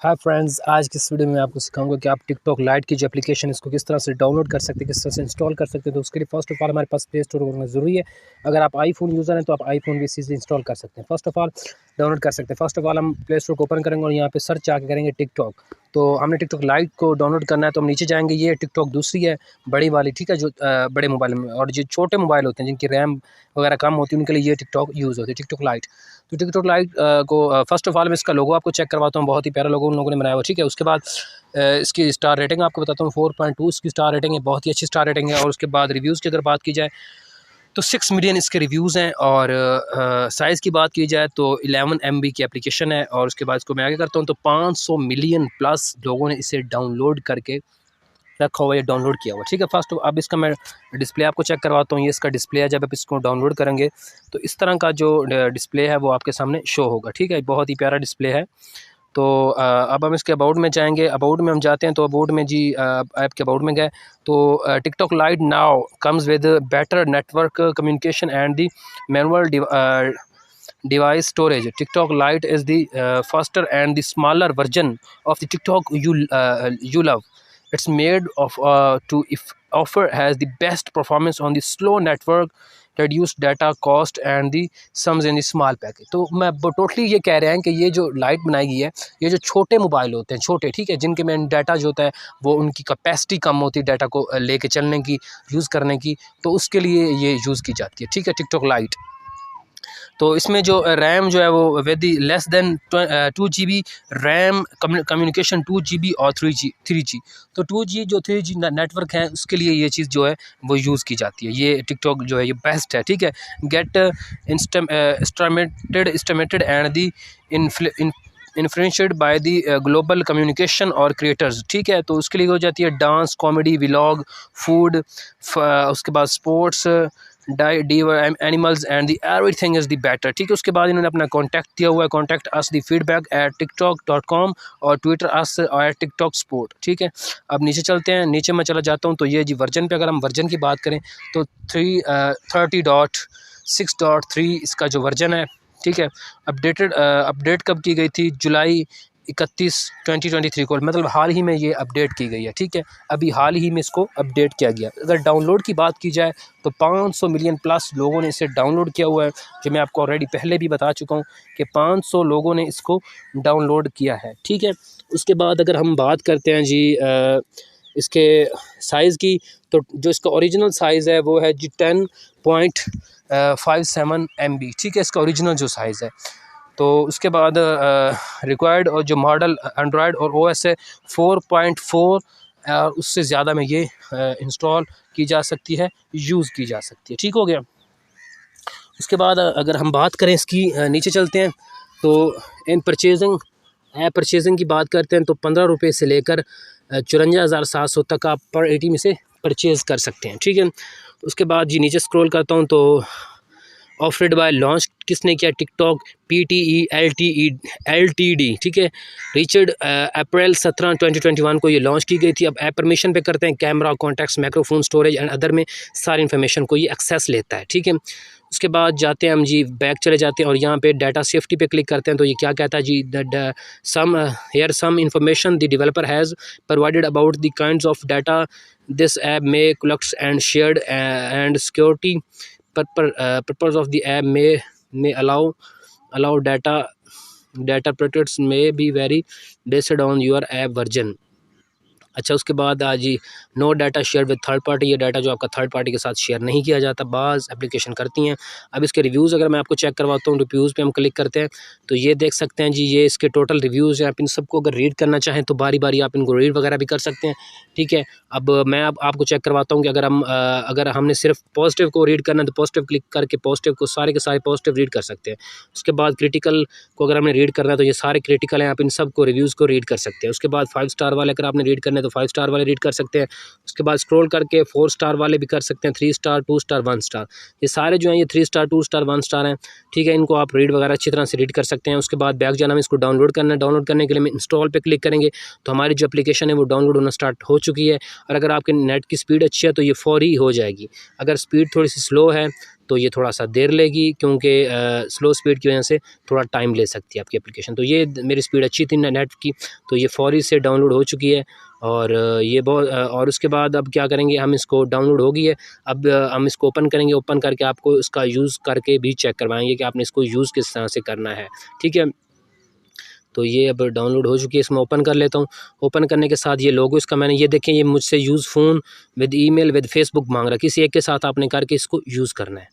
Hi friends, आज की इस वीडियो में आपको सिखाऊंगा कि आप टिकटॉक लाइट की जो एप्लीकेशन है इसको किस तरह से डाउनलोड कर सकते हैं, किस तरह से इंस्टॉल कर सकते हैं। तो उसके लिए फर्स्ट ऑफ ऑल हमारे पास प्ले स्टोर होना ज़रूरी है। अगर आप आईफोन यूज़र हैं तो आप आईफोन भी इसी से इंस्टॉल कर सकते हैं। फर्स्ट ऑफ ऑल डाउनलोड कर सकते हैं। फर्स्ट ऑफ ऑल हम प्ले स्टोर को ओपन करेंगे और यहाँ पे सर्च आके करेंगे टिकटॉक। तो हमने टिकटॉक लाइट को डाउनलोड करना है तो हम नीचे जाएंगे। ये टिकटॉक दूसरी है, बड़ी वाली, ठीक है, जो बड़े मोबाइल में, और जो छोटे मोबाइल होते हैं जिनकी रैम वगैरह कम होती है उनके लिए ये टिकटॉक यूज़ होती है, टिकटॉक लाइट। तो टिकटॉक लाइट को फर्स्ट ऑफ ऑल मैं इसका लोगो आपको चेक करवाता हूँ। बहुत ही प्यारा लोगो उन लोगों ने बनाया हुआ, ठीक है। उसके बाद इसकी स्टार रेटिंग आपको बताता हूँ। 4.2 इसकी स्टार रेटिंग है, बहुत ही अच्छी स्टार रेटिंग है। और उसके बाद रिव्यूज़ की अगर बात की जाए तो 6 मिलियन इसके रिव्यूज़ हैं। और साइज़ की बात की जाए तो 11 MB की एप्लीकेशन है। और उसके बाद इसको मैं आगे करता हूँ तो 500 मिलियन प्लस लोगों ने इसे डाउनलोड करके रखा हुआ है, डाउनलोड किया हुआ, ठीक है। फर्स्ट अब इसका मैं डिस्प्ले आपको चेक करवाता हूँ। ये इसका डिस्प्ले है। जब आप इसको डाउनलोड करेंगे तो इस तरह का जो डिस्प्ले है वो आपके सामने शो होगा, ठीक है। बहुत ही प्यारा डिस्प्ले है। तो अब हम इसके अबाउट में जाएंगे। अबाउट में हम जाते हैं तो अबाउट में जी ऐप के अबाउट में गए तो TikTok light now comes with better network communication and the manual device storage. TikTok Lite is the faster and the smaller version of the TikTok you love. It's made of to if offer has the best performance on the slow network, reduced data cost and the sums in the small package. तो मैं totally ये कह रहे हैं कि ये जो light बनाई गई है, ये जो छोटे मोबाइल होते हैं, छोटे, ठीक है, जिनके में डाटा जो होता है वो उनकी कैपेसिटी कम होती है डाटा को लेके चलने की, यूज़ करने की, तो उसके लिए ये यूज़ की जाती है, ठीक है, टिकटॉक लाइट। तो इसमें जो रैम जो है वो very less than 2 GB RAM, communication 2 GB और 3G। तो 2G जो 3G नेटवर्क है उसके लिए ये चीज़ जो है वो यूज़ की जाती है। ये टिकटॉक जो है ये बेस्ट है, ठीक है। Get estimated and the influenced by the global communication और क्रिएटर्स, ठीक है। तो उसके लिए हो जाती है डांस, कॉमेडी, व्लॉग, फूड, उसके बाद sports, animals and the everything is the better, ठीक है। उसके बाद इन्होंने अपना कॉन्टैक्ट दिया हुआ है, contact us the feedback @tiktok.com और ट्विटर अस @tiktok sport, ठीक है। अब नीचे चलते हैं। नीचे मैं चला जाता हूँ तो ये जी वर्जन पे, अगर हम वर्जन की बात करें तो 30.6.3 इसका जो वर्जन है, ठीक है। अपडेट कब की गई थी? जुलाई 31, 2023 को, मतलब हाल ही में ये अपडेट की गई है, ठीक है। अभी हाल ही में इसको अपडेट किया गया। अगर डाउनलोड की बात की जाए तो 500 मिलियन प्लस लोगों ने इसे डाउनलोड किया हुआ है, जो मैं आपको ऑलरेडी पहले भी बता चुका हूँ कि 500 लोगों ने इसको डाउनलोड किया है, ठीक है। उसके बाद अगर हम बात करते हैं जी इसके साइज़ की, तो जो इसका ओरिजिनल साइज़ है वो है जी 10.57 MB, ठीक है, इसका ओरिजिनल जो साइज़ है। तो उसके बाद रिक्वायर्ड और जो मॉडल एंड्रॉयड और OS है 4.4 और उससे ज़्यादा में ये इंस्टॉल की जा सकती है, यूज़ की जा सकती है, ठीक हो गया। उसके बाद अगर हम बात करें इसकी, नीचे चलते हैं तो इन परचेजिंग की बात करते हैं तो 15 रुपये से लेकर 54,700 तक आप पर ATM में से परचेज़ कर सकते हैं, ठीक है। उसके बाद जी नीचे स्क्रॉल करता हूँ तो ऑफर्ड बाय लॉन्च किसने किया? टिकटॉक PTE LTD, ठीक है। रिचर्ड अप्रैल 17, 2021 को ये लॉन्च की गई थी। अब ऐप परमिशन पे करते हैं। Camera, contacts, microphone, storage and other में सारी इन्फॉर्मेशन को ये एक्सेस लेता है, ठीक है। उसके बाद जाते हैं हम जी बैक चले जाते हैं और यहाँ पे डाटा सेफ्टी पे क्लिक करते हैं तो ये क्या कहता है जी, some information the developer has provided about the kinds of data this app में collects and shared and security purpose of the app may allow data protectors may be vary based on your app version। अच्छा, उसके बाद आज जी no data share with third party, ये data जो आपका third party के साथ शेयर नहीं किया जाता, बाज़ एप्लीकेशन करती हैं। अब इसके रिव्यूज़ अगर मैं आपको चेक करवाता हूँ, रिव्यूज़ पे हम क्लिक करते हैं तो ये देख सकते हैं जी, ये इसके टोटल रिव्यूज़ हैं। आप इन सबको अगर रीड करना चाहें तो बारी बारी आप इनको रीड वगैरह भी कर सकते हैं, ठीक है। अब मैं आपको चेक करवाता हूँ कि अगर हमने सिर्फ पॉजिटिव को रीड करना है तो पॉजिटिव क्लिक करके पॉजिटिव को सारे के सारे पॉजिटिव रीड कर सकते हैं। उसके बाद क्रिटिकल को अगर हमने रीड करना है तो ये सारे क्रिटिकल हैं, आप इन सब को रिव्यूज़ को रीड कर सकते हैं। उसके बाद 5 स्टार वाले अगर आपने रीड करने तो 5 स्टार वाले रीड कर सकते हैं। उसके बाद स्क्रॉल करके 4 स्टार वाले भी कर सकते हैं, 3 स्टार, 2 स्टार, 1 स्टार, ये सारे जो हैं ये 3 स्टार, 2 स्टार, 1 स्टार हैं, ठीक है। इनको आप रीड वगैरह अच्छी तरह से रीड कर सकते हैं। उसके बाद बैक जाना है, इसको डाउनलोड करना है। डाउनलोड करने के लिए इंस्टॉल पे क्लिक करेंगे तो हमारी जो एप्लीकेशन है वो डाउनलोड होना स्टार्ट हो चुकी है। और अगर आपके नेट की स्पीड अच्छी है तो ये फौरी हो जाएगी। अगर स्पीड थोड़ी सी स्लो है तो ये थोड़ा सा देर लेगी, क्योंकि स्लो स्पीड की वजह से थोड़ा टाइम ले सकती है आपकी एप्लीकेशन। तो ये मेरी स्पीड अच्छी थी नेट की, तो ये फ़ौरी से डाउनलोड हो चुकी है। और ये बहुत और उसके बाद अब क्या करेंगे, हम इसको डाउनलोड हो गई है, अब हम इसको ओपन करेंगे। ओपन करके आपको इसका यूज़ करके भी चेक करवाएंगे कि आपने इसको यूज़ किस तरह से करना है, ठीक है। तो ये अब डाउनलोड हो चुकी है, इसमें ओपन कर लेता हूँ। ओपन करने के साथ ये लोगो इसका मैंने ये देखें, ये मुझसे use phone with email with Facebook मांग रहा है, किसी एक के साथ आपने करके इसको यूज़ करना है।